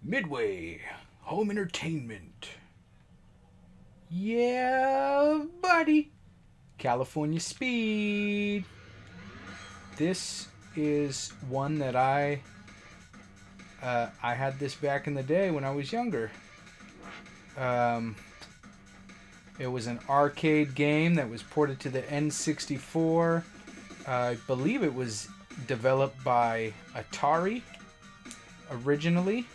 Midway Home Entertainment. Yeah, buddy. California Speed. This is one that I had this back in the day when I was younger. Um, it was an arcade game that was ported to the N64. I believe it was developed by Atari originally.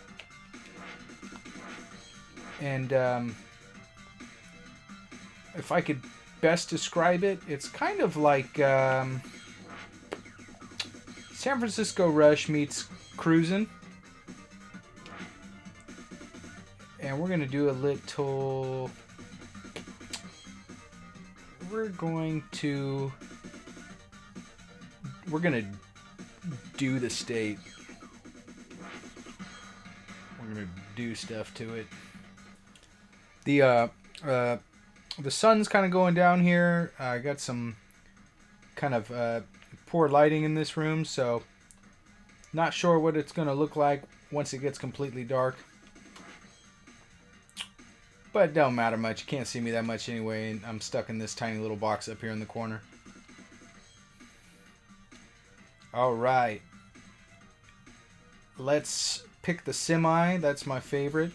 And if I could best describe it, it's kind of like San Francisco Rush meets Cruisin'. And we're going to do a little... We're going to do the state. We're going to do stuff to it. The sun's kind of going down here. I got some kind of poor lighting in this room, so not sure what it's going to look like once it gets completely dark. But it don't matter much. You can't see me that much anyway, and I'm stuck in this tiny little box up here in the corner. Alright. Let's pick the semi. That's my favorite.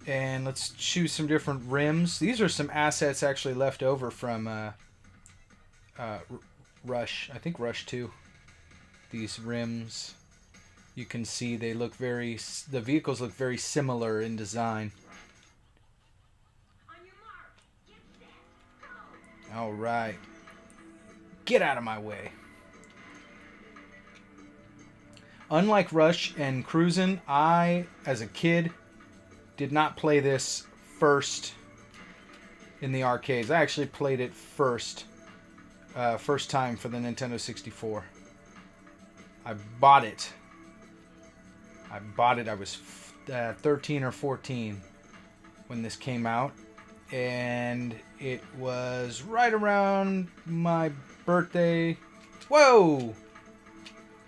And let's choose some different rims. These are some assets actually left over from Rush. I think Rush 2. These rims. You can see they look very... The vehicles look very similar in design. Alright. Get out of my way. Unlike Rush and Cruisin', I, as a kid, did not play this first in the arcades. I actually played it first time for the Nintendo 64. I bought it. I was 13 or 14 when this came out. And it was right around my birthday. Whoa!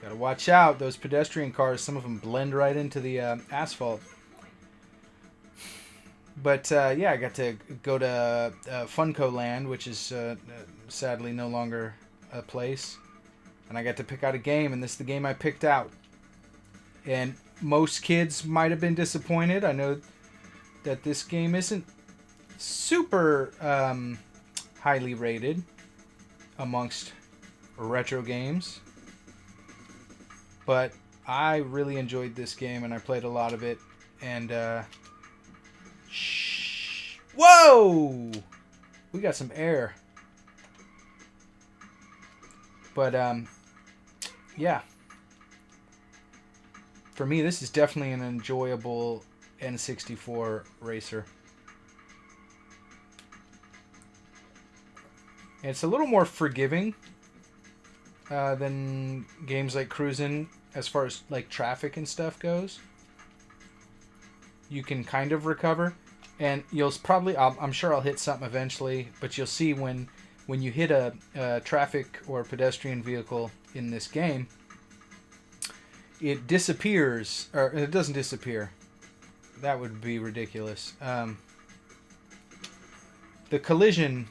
Gotta watch out. Those pedestrian cars, some of them blend right into the asphalt. But yeah, I got to go to Funko Land, which is sadly no longer a place. And I got to pick out a game, and this is the game I picked out. And most kids might have been disappointed. I know that this game isn't super highly rated amongst retro games. But I really enjoyed this game, and I played a lot of it. And whoa! We got some air. But yeah. For me, this is definitely an enjoyable N64 racer. And it's a little more forgiving than games like Cruisin' as far as like traffic and stuff goes. You can kind of recover, and you'll probably I'm sure I'll hit something eventually, but you'll see when you hit a traffic or pedestrian vehicle in this game, it disappears, or it doesn't disappear. That would be ridiculous. The collision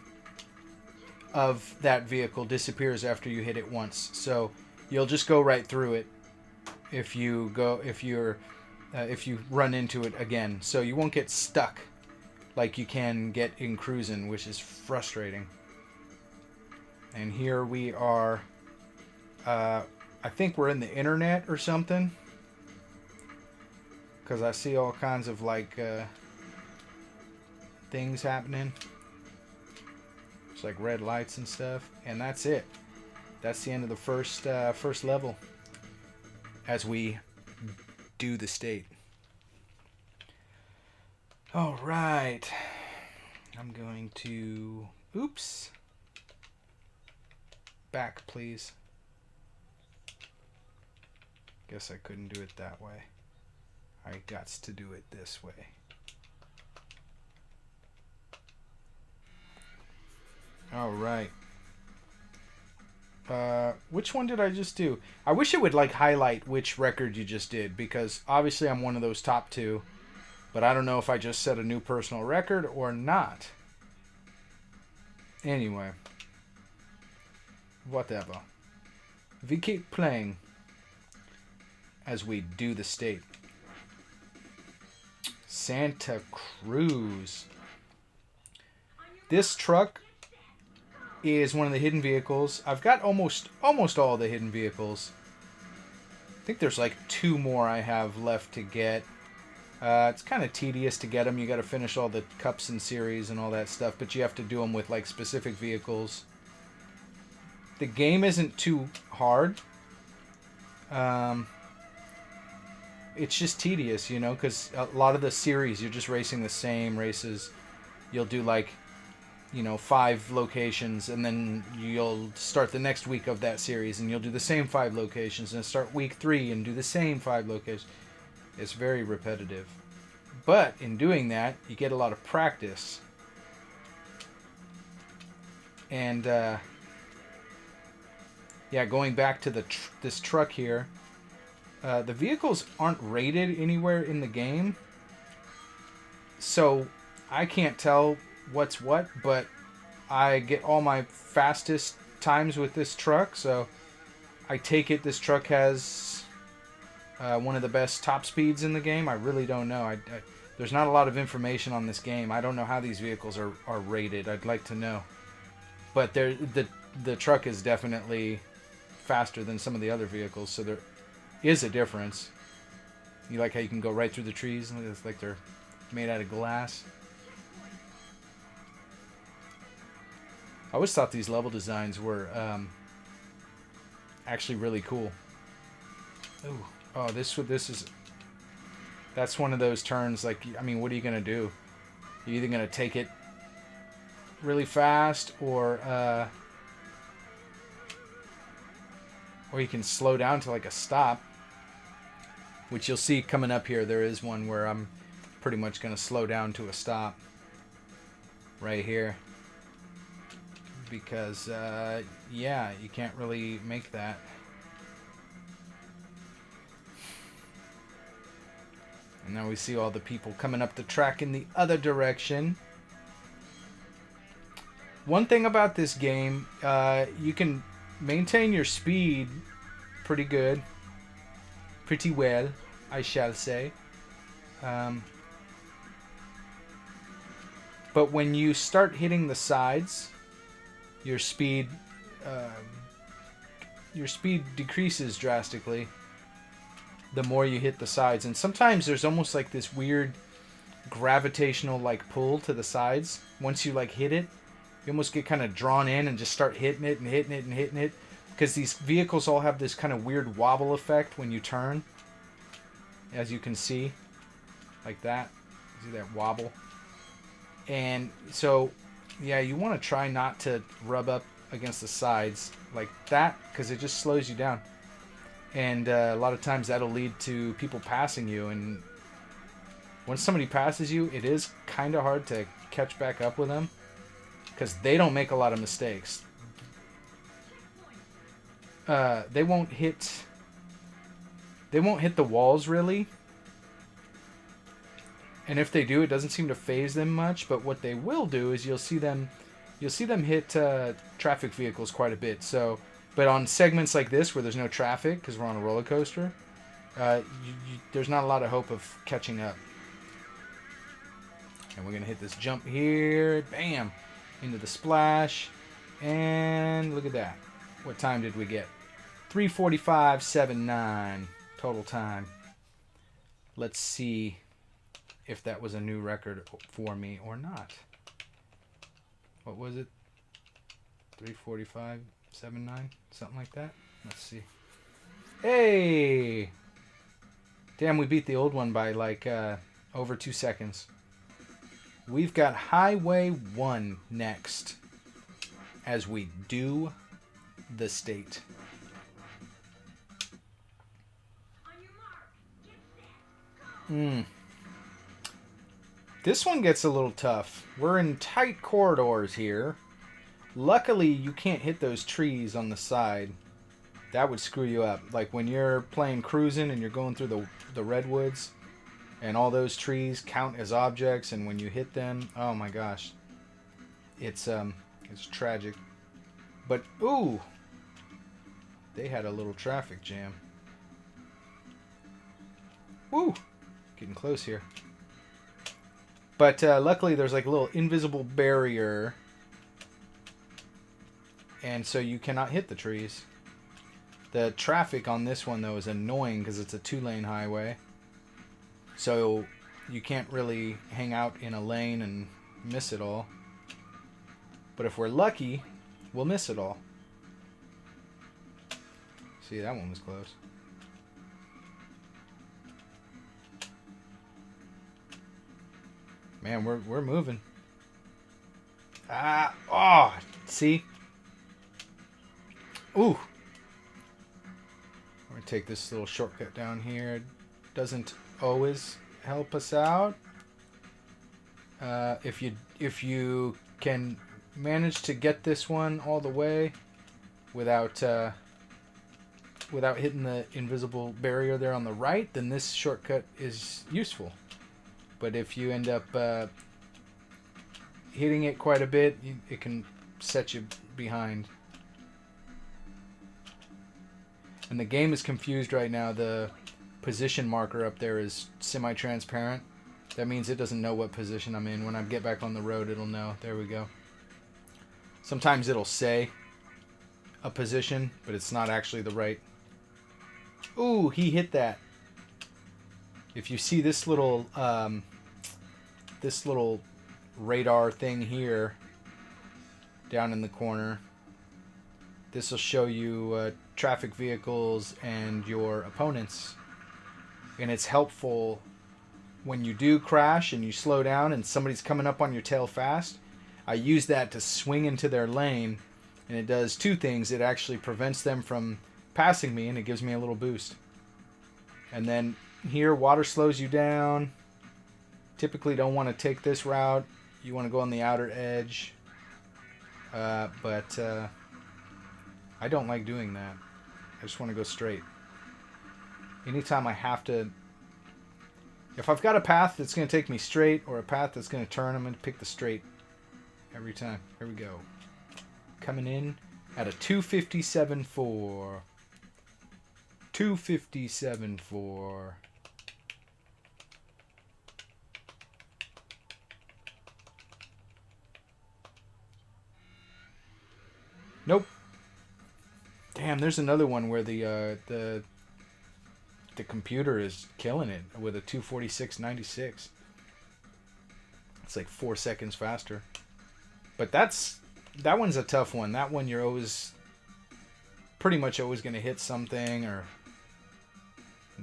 of that vehicle disappears after you hit it once, so you'll just go right through it if you run into it again. So you won't get stuck like you can get in Cruisin', which is frustrating. And here we are. I think we're in the internet or something, because I see all kinds of like things happening. It's like red lights and stuff, and that's it. That's the end of the first level as we do the state. All right, I'm going to back, please. Guess I couldn't do it that way. I gots to do it this way. All right. Which one did I just do? I wish it would like highlight which record you just did, because obviously I'm one of those top two, but I don't know if I just set a new personal record or not. Anyway, whatever. We keep playing as we do the state. Santa Cruz. This truck is one of the hidden vehicles. I've got almost all the hidden vehicles. I think there's like 2 more I have left to get. It's kind of tedious to get them. You got to finish all the cups and series and all that stuff, but you have to do them with like specific vehicles. The game isn't too hard. It's just tedious, you know, because a lot of the series you're just racing the same races. You'll do like, you know, 5 locations, and then you'll start the next week of that series and you'll do the same 5 locations, and start week 3 and do the same 5 locations. It's very repetitive, but in doing that you get a lot of practice. And yeah, going back to this truck here, the vehicles aren't rated anywhere in the game, so I can't tell what's what, but I get all my fastest times with this truck, so I take it this truck has one of the best top speeds in the game. I really don't know. There's not a lot of information on this game. I don't know how these vehicles are rated. I'd like to know, but the truck is definitely faster than some of the other vehicles, so there is a difference. You like how you can go right through the trees? It's like they're made out of glass. I always thought these level designs were actually really cool. Ooh. Oh, this is... That's one of those turns, like, I mean, what are you going to do? You're either going to take it really fast, or you can slow down to like a stop, which you'll see coming up here. There is one where I'm pretty much going to slow down to a stop right here. Because, yeah, you can't really make that. And now we see all the people coming up the track in the other direction. One thing about this game, you can maintain your speed pretty good. Pretty well, I shall say. But when you start hitting the sides, your speed decreases drastically the more you hit the sides. And sometimes there's almost like this weird gravitational like pull to the sides. Once you like hit it, you almost get kind of drawn in and just start hitting it and hitting it and hitting it, because these vehicles all have this kind of weird wobble effect when you turn, as you can see, like that. See that wobble? And so yeah, you want to try not to rub up against the sides like that, because it just slows you down. And a lot of times that'll lead to people passing you. And when somebody passes you, it is kind of hard to catch back up with them, because they don't make a lot of mistakes. They won't hit the walls really. And if they do, it doesn't seem to faze them much. But what they will do is you'll see them hit traffic vehicles quite a bit. So, but on segments like this where there's no traffic, because we're on a roller coaster, there's not a lot of hope of catching up. And we're gonna hit this jump here, bam, into the splash, and look at that. What time did we get? 3:45.79 total time. Let's see if that was a new record for me or not. What was it? 3:45.79, something like that. Let's see. Hey! Damn, we beat the old one by like over 2 seconds. We've got Highway 1 next as we do the state. This one gets a little tough. We're in tight corridors here. Luckily, you can't hit those trees on the side. That would screw you up. Like when you're playing cruising and you're going through the redwoods, and all those trees count as objects, and when you hit them, oh my gosh, it's tragic. But ooh, they had a little traffic jam. Woo, getting close here. But luckily, there's like a little invisible barrier, and so you cannot hit the trees. The traffic on this one, though, is annoying because it's a 2-lane highway. So you can't really hang out in a lane and miss it all. But if we're lucky, we'll miss it all. See, that one was close. Man, we're moving. See? Ooh. We're gonna take this little shortcut down here. It doesn't always help us out. If you can manage to get this one all the way without hitting the invisible barrier there on the right, then this shortcut is useful. But if you end up hitting it quite a bit, it can set you behind. And the game is confused right now. The position marker up there is semi-transparent. That means it doesn't know what position I'm in. When I get back on the road, it'll know. There we go. Sometimes it'll say a position, but it's not actually the right. Ooh, he hit that. If you see this little radar thing here down in the corner, this will show you traffic vehicles and your opponents, and it's helpful when you do crash and you slow down and somebody's coming up on your tail fast. I use that to swing into their lane, and it does two things. It actually prevents them from passing me, and it gives me a little boost. And then here, water slows you down. Typically don't want to take this route. You want to go on the outer edge. But I don't like doing that. I just want to go straight. Anytime I have to... If I've got a path that's going to take me straight or a path that's going to turn, I'm going to pick the straight every time. Here we go. Coming in at a 257.4. 257.4. Nope. Damn, there's another one where the computer is killing it with a 246.96. It's like 4 seconds faster. But that one's a tough one. That one you're always pretty much always going to hit something or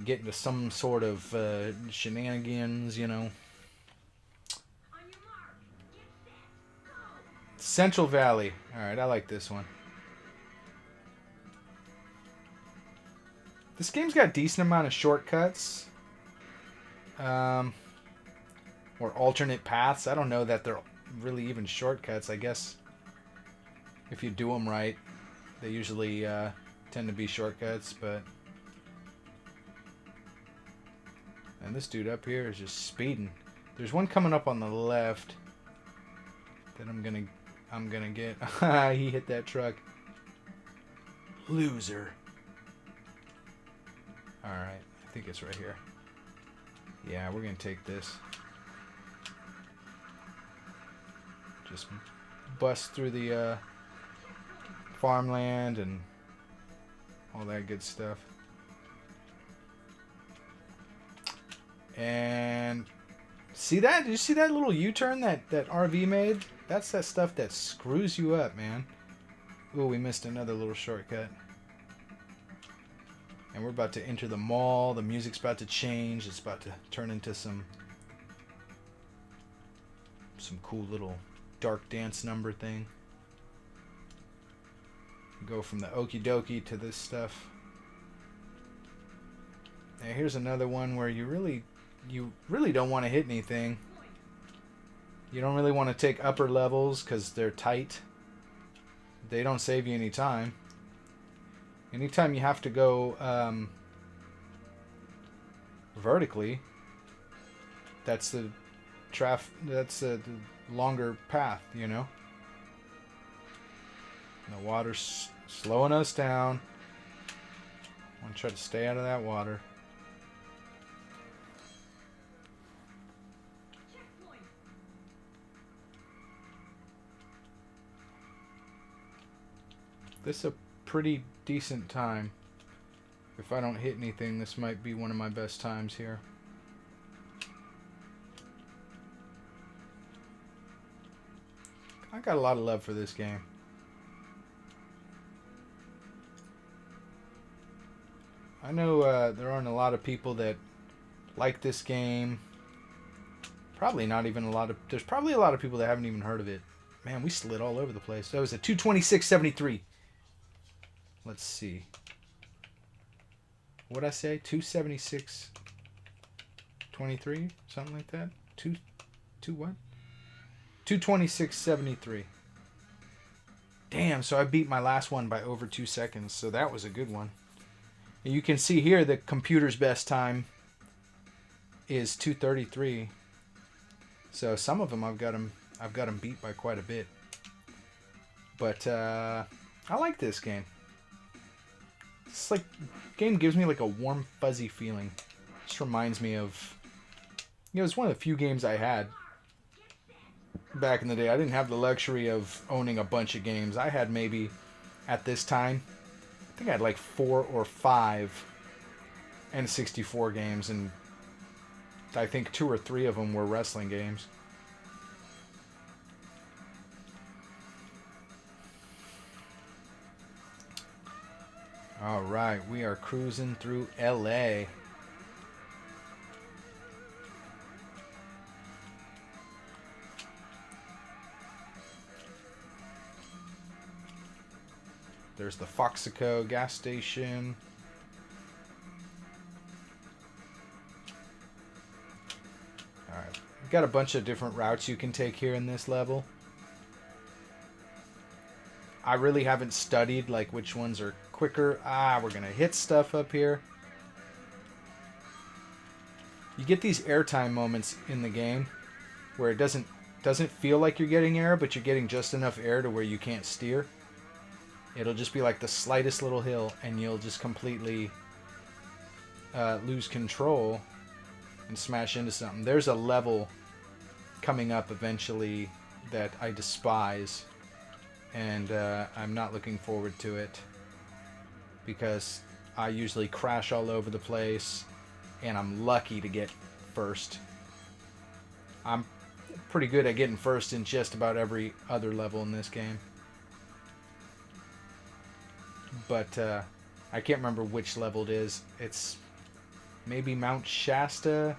get into some sort of shenanigans, you know. Central Valley. Alright, I like this one. This game's got a decent amount of shortcuts. Or alternate paths. I don't know that they're really even shortcuts. I guess if you do them right, they usually tend to be shortcuts. But and this dude up here is just speeding. There's one coming up on the left that I'm gonna get. He hit that truck. Loser. Alright, I think it's right here. Yeah, we're gonna take this. Just bust through the farmland and all that good stuff. And see that? Did you see that little U-turn that RV made? That's that stuff that screws you up, man. Ooh, we missed another little shortcut. And we're about to enter the mall. The music's about to change. It's about to turn into some cool little dark dance number thing. Go from the okie dokie to this stuff. Now here's another one where you really don't want to hit anything. You don't really want to take upper levels because they're tight. They don't save you any time. Anytime you have to go vertically, that's the the longer path, you know. And the water's slowing us down. I want to try to stay out of that water. This is a pretty decent time. If I don't hit anything, this might be one of my best times here. I got a lot of love for this game. I know there aren't a lot of people that like this game. Probably not even a lot of... There's probably a lot of people that haven't even heard of it. Man, we slid all over the place. That was a 226.73. Let's see. What'd I say? 276.23? Something like that? Two what? 226.73. Damn, so I beat my last one by over 2 seconds, so that was a good one. And you can see here the computer's best time is 2:33. So some of them I've got them beat by quite a bit. But I like this game. It's like game gives me like a warm fuzzy feeling. Just reminds me of, you know, it's one of the few games I had back in the day. I didn't have the luxury of owning a bunch of games. I had maybe at this time, I think I had like 4 or 5 N64 games, and I think 2 or 3 of them were wrestling games. All right, we are cruising through LA. There's the Foxico gas station. All right, we've got a bunch of different routes you can take here in this level. I really haven't studied like which ones are quicker. We're gonna hit stuff up here. You get these airtime moments in the game where it doesn't feel like you're getting air, but you're getting just enough air to where you can't steer. It'll just be like the slightest little hill, and you'll just completely lose control and smash into something. There's a level coming up eventually that I despise, and I'm not looking forward to it because I usually crash all over the place, and I'm lucky to get first. I'm pretty good at getting first in just about every other level in this game. But I can't remember which level it is. It's maybe Mount Shasta.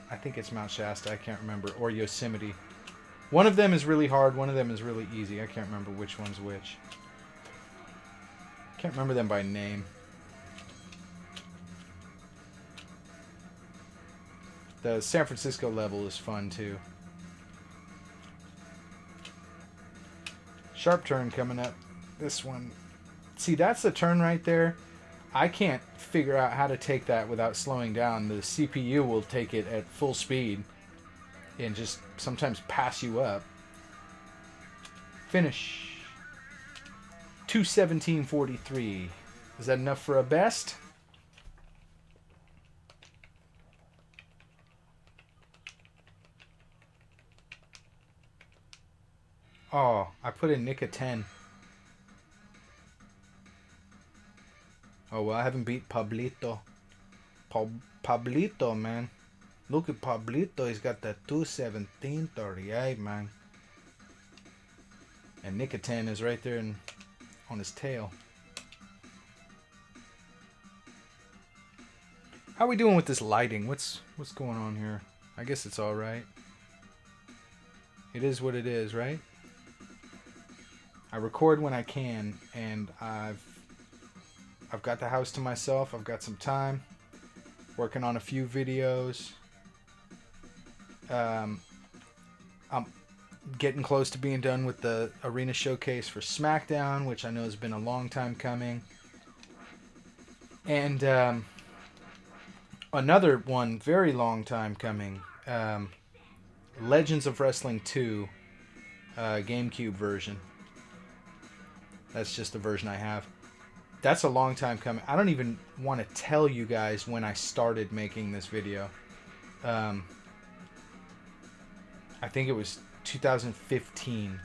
I think it's Mount Shasta. I can't remember. Or Yosemite. One of them is really hard. One of them is really easy. I can't remember which one's which. Can't remember them by name. The San Francisco level is fun too. Sharp turn coming up. This one. See, that's the turn right there. I can't figure out how to take that without slowing down. The CPU will take it at full speed and just sometimes pass you up. Finish. 2:17.43. Is that enough for a best? Oh, I put in Nick a 10. Oh, well, I haven't beat Pablito. Pablito, man. Look at Pablito. He's got that 2:17.38, man. And Nick a 10 is right there on his tail. How are we doing with this lighting? What's going on here? I guess it's all right. It is what it is, right? I record when I can, and I've got the house to myself. I've got some time. Working on a few videos. I'm getting close to being done with the arena showcase for SmackDown, which I know has been a long time coming. And another one, very long time coming, Legends of Wrestling 2 GameCube version. That's just the version I have. That's a long time coming. I don't even want to tell you guys when I started making this video. I think it was 2015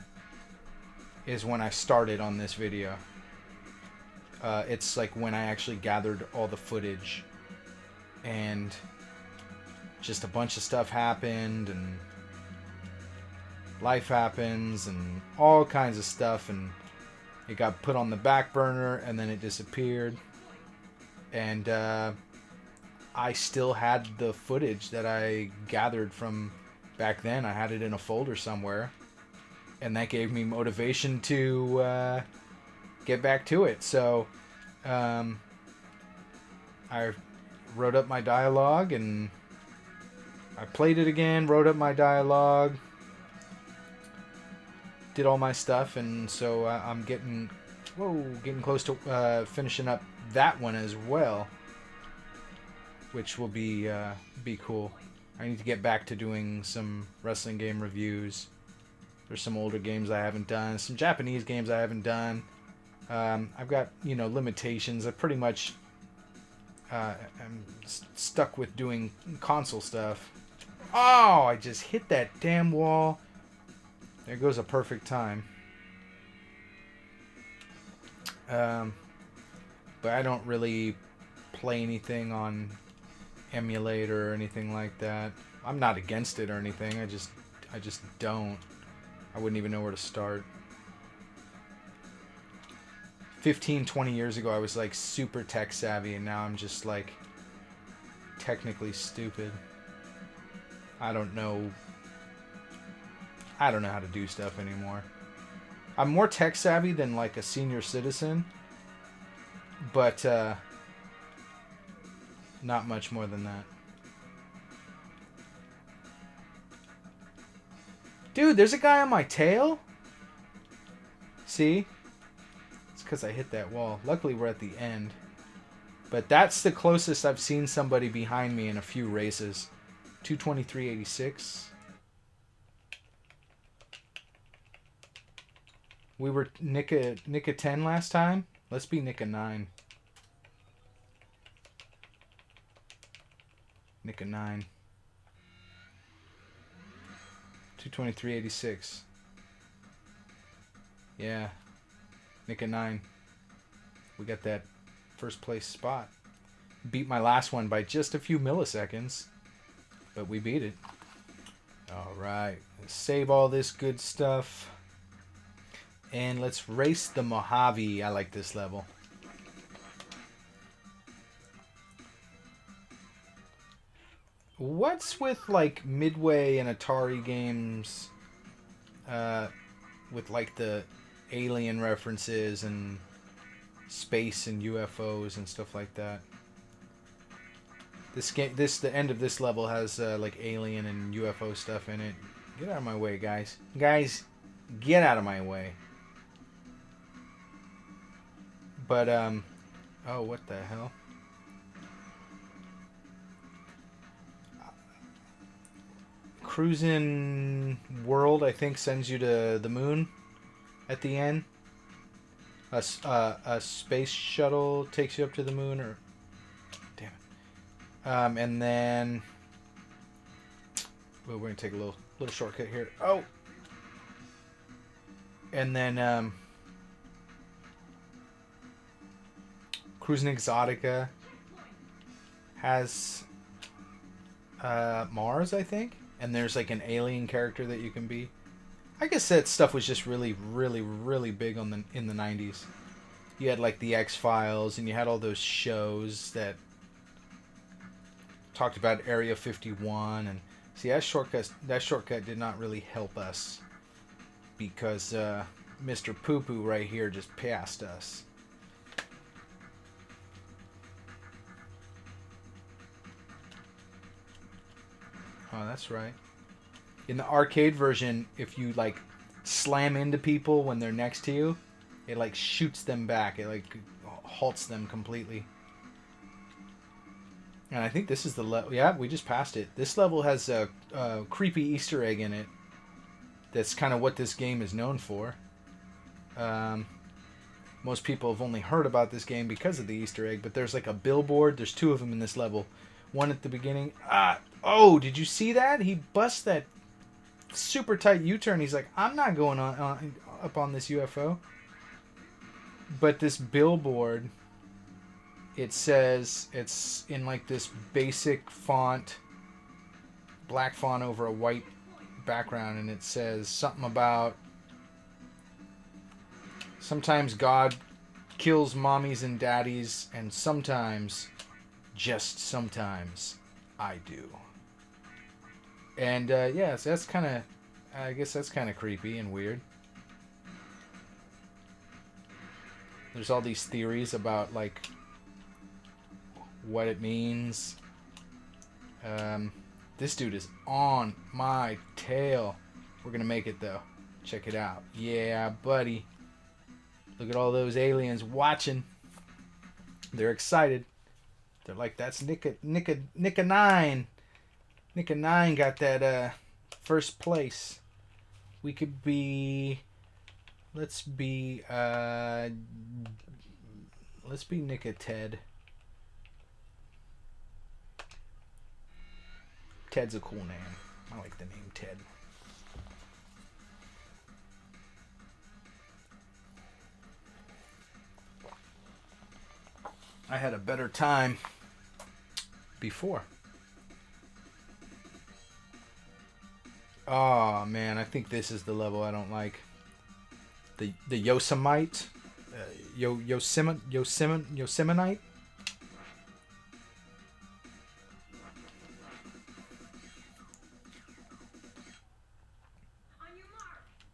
is when I started on this video. It's like when I actually gathered all the footage, and just a bunch of stuff happened, and life happens, and all kinds of stuff, and it got put on the back burner, and then it disappeared. And I still had the footage that I gathered from back then. I had it in a folder somewhere, and that gave me motivation to get back to it. So I wrote up my dialogue, and I played it again, wrote up my dialogue, did all my stuff, and so I'm getting close to finishing up that one as well, which will be cool. I need to get back to doing some wrestling game reviews. There's some older games I haven't done, some Japanese games I haven't done. I've got, limitations. I pretty much am stuck with doing console stuff. Oh, I just hit that damn wall. There goes a perfect time. But I don't really play anything on emulator or anything like that. I'm not against it or anything. I just don't. I wouldn't even know where to start. 15, 20 years ago, I was like super tech savvy, and now I'm just like technically stupid. I don't know how to do stuff anymore. I'm more tech savvy than like a senior citizen, but not much more than that. Dude, there's a guy on my tail? See? It's because I hit that wall. Luckily, we're at the end. But that's the closest I've seen somebody behind me in a few races. 223.86. We were Nika 10 last time. Let's be Nika 9. Nika 9. 223.86. Yeah. Nika 9. We got that first place spot. Beat my last one by just a few milliseconds. But we beat it. Alright. Let's save all this good stuff. And let's race the Mojave. I like this level. What's with like Midway and Atari games with like the alien references and space and UFOs and stuff like that? This game, the end of this level has like alien and UFO stuff in it. Get out of my way, guys. Guys, get out of my way. But oh, what the hell? Cruising World, I think, sends you to the moon at the end. A space shuttle takes you up to the moon, or damn it. And then we're gonna take a little shortcut here. Oh, and then Cruising Exotica has Mars, I think. And there's like an alien character that you can be. I guess that stuff was just really, really, really big in the 90s. You had like the X-Files, and you had all those shows that talked about Area 51. And see, that shortcut did not really help us, because Mr. Poo Poo right here just passed us. Oh, that's right. In the arcade version, if you like slam into people when they're next to you, it like shoots them back. It like halts them completely. And I think this is the level. Yeah, we just passed it. This level has a creepy Easter egg in it. That's kind of what this game is known for. Most people have only heard about this game because of the Easter egg, but there's like a billboard. There's two of them in this level. One at the beginning. Oh, did you see that? He busts that super tight U-turn. He's like, I'm not going up on this UFO. But this billboard, it says, it's in like this basic font, black font over a white background, and it says something about sometimes God kills mommies and daddies, and sometimes, just sometimes, I do. And yeah, so that's kind of, I guess that's kind of creepy and weird. There's all these theories about like what it means. This dude is on my tail. We're gonna make it though. Check it out. Yeah, buddy. Look at all those aliens watching. They're excited. They're like, that's Nika 9. Nika 9 got that first place. We could be. Let's be Nika Ted. Ted's a cool name. I like the name Ted. I had a better time before. Oh man, I think this is the level I don't like. The Yosemite, Yosemite.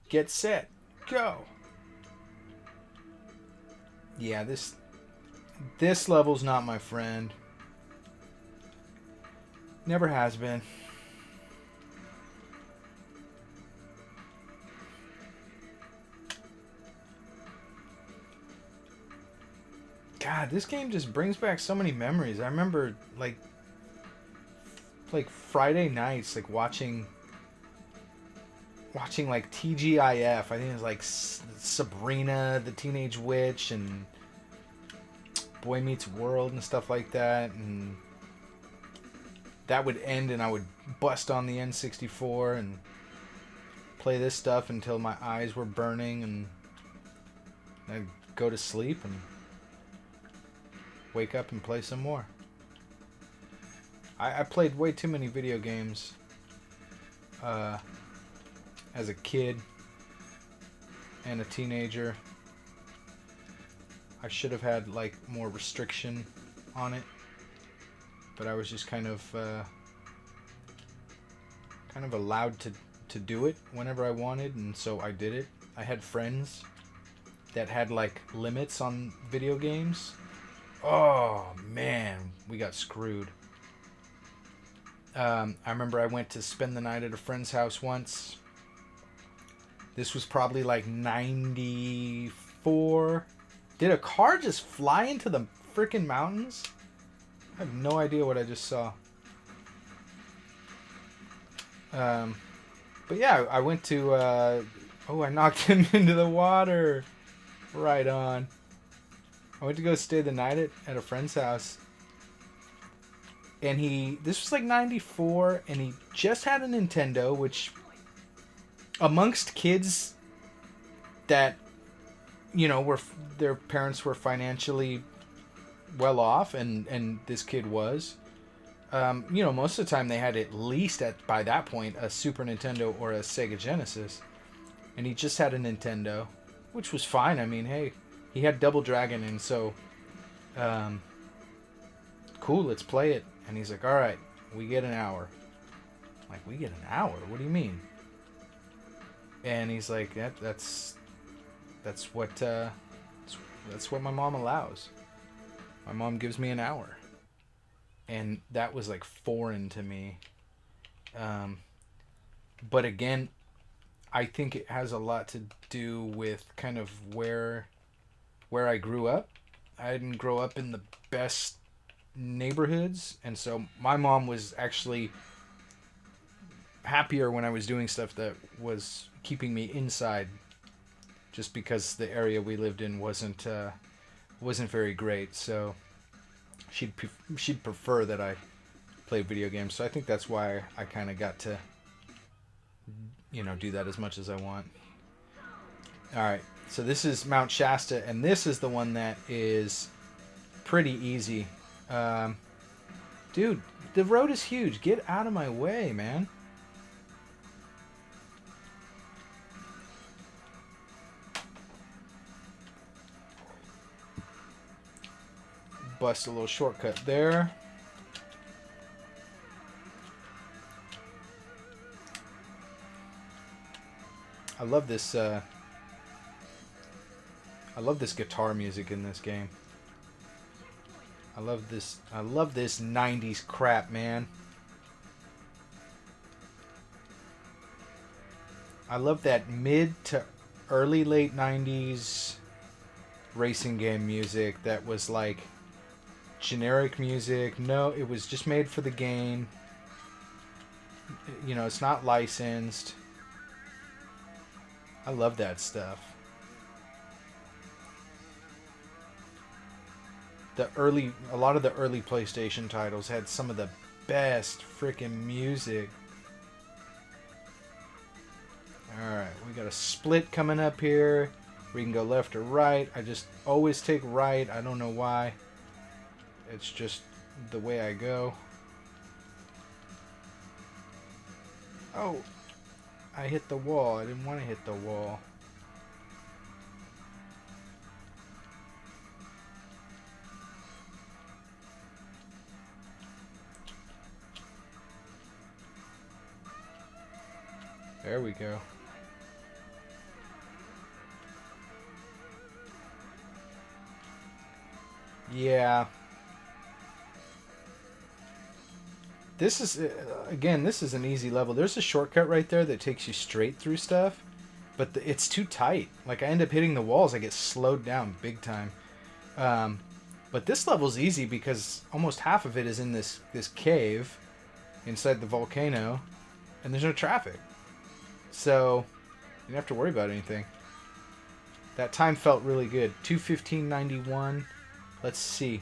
Get set, go. Yeah, this level's not my friend. Never has been. God, this game just brings back so many memories. I remember like Friday nights, like watching like TGIF. I think it was like Sabrina the Teenage Witch and Boy Meets World and stuff like that, and that would end and I would bust on the N64 and play this stuff until my eyes were burning, and I'd go to sleep and wake up and play some more. I played way too many video games as a kid and a teenager. I should have had like more restriction on it, but I was just kind of allowed to do it whenever I wanted, and so I did it. I had friends that had like limits on video games. Oh man, we got screwed. I remember I went to spend the night at a friend's house once. This was probably like 94. Did a car just fly into the freaking mountains? I have no idea what I just saw. But yeah, I went to... I knocked him into the water. Right on. I went to go stay the night at a friend's house. And this was like 94, and he just had a Nintendo, which amongst kids that, you know, their parents were financially well off, and this kid was, you know, most of the time they had at least by that point a Super Nintendo or a Sega Genesis, and he just had a Nintendo, which was fine. I mean, hey, he had Double Dragon, and so cool, let's play it. And he's like, all right, we get an hour. I'm like, we get an hour? What do you mean? And he's like, that's what my mom allows. My mom gives me an hour. And that was like foreign to me. But again, I think it has a lot to do with kind of where I grew up. I didn't grow up in the best neighborhoods, and so my mom was actually happier when I was doing stuff that was keeping me inside, just because the area we lived in wasn't very great. So she'd prefer that I play video games. So I think that's why I kind of got to do that as much as I want. All right. So this is Mount Shasta, and this is the one that is pretty easy. Dude, the road is huge. Get out of my way, man. Bust a little shortcut there. I love this guitar music in this game. I love this 90s crap, man. I love that mid to early late 90s racing game music that was like generic music. No, it was just made for the game. It's not licensed. I love that stuff. A lot of the early PlayStation titles had some of the best freaking music. Alright, we got a split coming up here. We can go left or right. I just always take right. I don't know why. It's just the way I go. Oh, I hit the wall. I didn't want to hit the wall. There we go. Yeah. This is, again, this is an easy level. There's a shortcut right there that takes you straight through stuff, but it's too tight. Like, I end up hitting the walls. I get slowed down big time. But this level's easy because almost half of it is in this cave inside the volcano, and there's no traffic. So, you don't have to worry about anything. That time felt really good. 2:15:91. Let's see.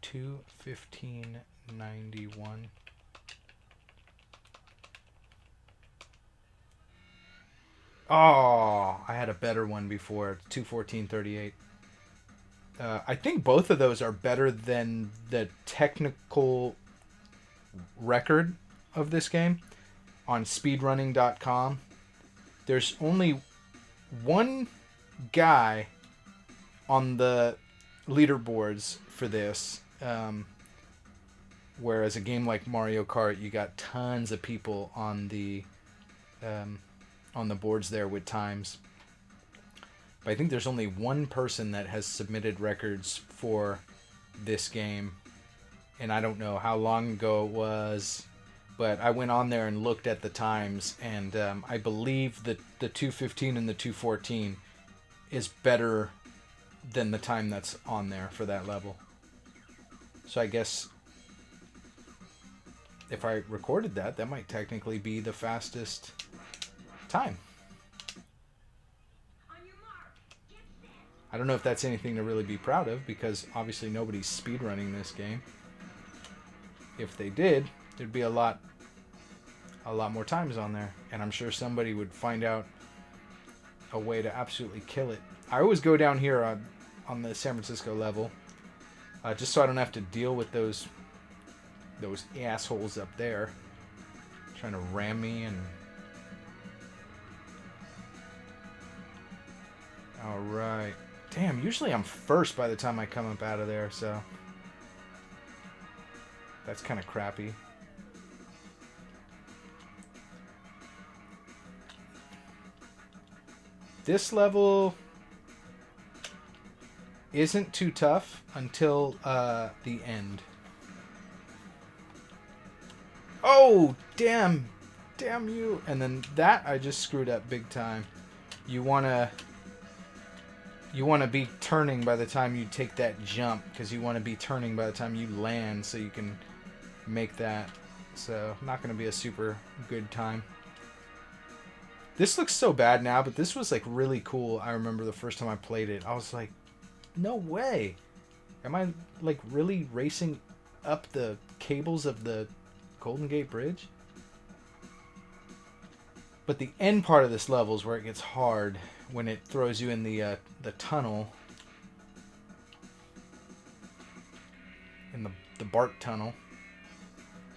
2:15:91. Oh, I had a better one before. 2:14:38. I think both of those are better than the technical record of this game on speedrunning.com. There's only one guy on the leaderboards for this, whereas a game like Mario Kart, you got tons of people on the boards there with times. But I think there's only one person that has submitted records for this game, and I don't know how long ago it was, but I went on there and looked at the times, and I believe that the 2:15 and the 2:14 is better than the time that's on there for that level. So I guess if I recorded that might technically be the fastest time. I don't know if that's anything to really be proud of, because obviously nobody's speedrunning this game. If they did, there'd be a lot more times on there, and I'm sure somebody would find out a way to absolutely kill it. I always go down here on the San Francisco level, just so I don't have to deal with those assholes up there trying to ram me. And all right, damn. Usually I'm first by the time I come up out of there, so that's kind of crappy. This level isn't too tough until the end. Oh, damn. Damn you. And then that I just screwed up big time. You want to be turning by the time you take that jump, because you want to be turning by the time you land so you can make that. So, not going to be a super good time. This looks so bad now, but this was like really cool. I remember the first time I played it. I was like, no way. Am I like really racing up the cables of the Golden Gate Bridge? But the end part of this level is where it gets hard, when it throws you in the tunnel. In the Bart tunnel.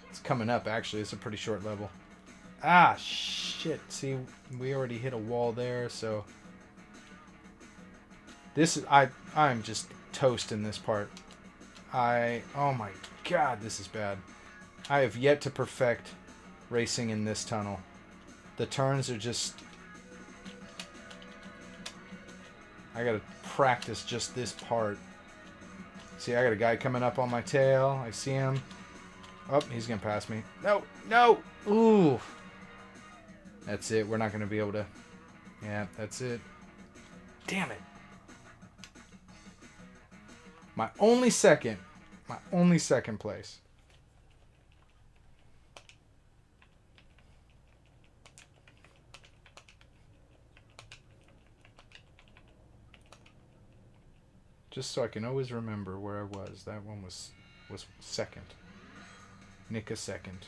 It's coming up, actually. It's a pretty short level. Ah, shit. See, we already hit a wall there, so... This is... I'm just toast in this part. Oh my god, this is bad. I have yet to perfect racing in this tunnel. The turns are just... I gotta practice just this part. See, I got a guy coming up on my tail. I see him. Oh, he's gonna pass me. No, no! Ooh! That's it. We're not gonna be able to... Yeah, that's it. Damn it. My only second place. Just so I can always remember where I was. That one was second. Nick a second.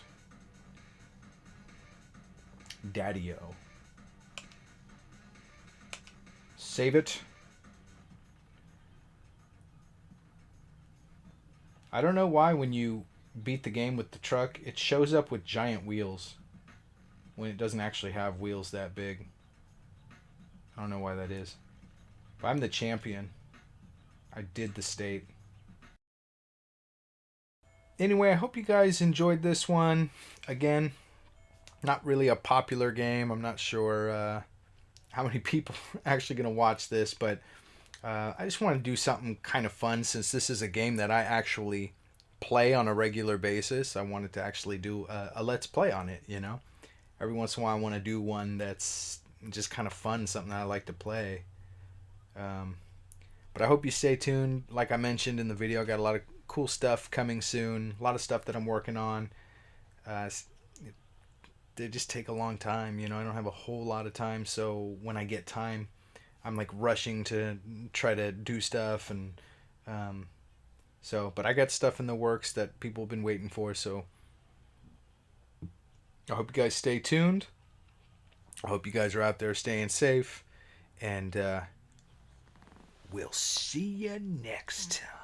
Daddy-o. Save it. I don't know why when you beat the game with the truck, it shows up with giant wheels when it doesn't actually have wheels that big. I don't know why that is. But I'm the champion. I did the state. Anyway, I hope you guys enjoyed this one. Again, not really a popular game. I'm not sure how many people are actually going to watch this, but I just want to do something kind of fun since this is a game that I actually play on a regular basis. I wanted to actually do a Let's Play on it, you know. Every once in a while I want to do one that's just kind of fun, something that I like to play. But I hope you stay tuned. Like I mentioned in the video, I got a lot of cool stuff coming soon. A lot of stuff that I'm working on. They just take a long time, you know. I don't have a whole lot of time, so when I get time, I'm like rushing to try to do stuff, and but I got stuff in the works that people have been waiting for, so I hope you guys stay tuned. I hope you guys are out there staying safe, and we'll see you next time.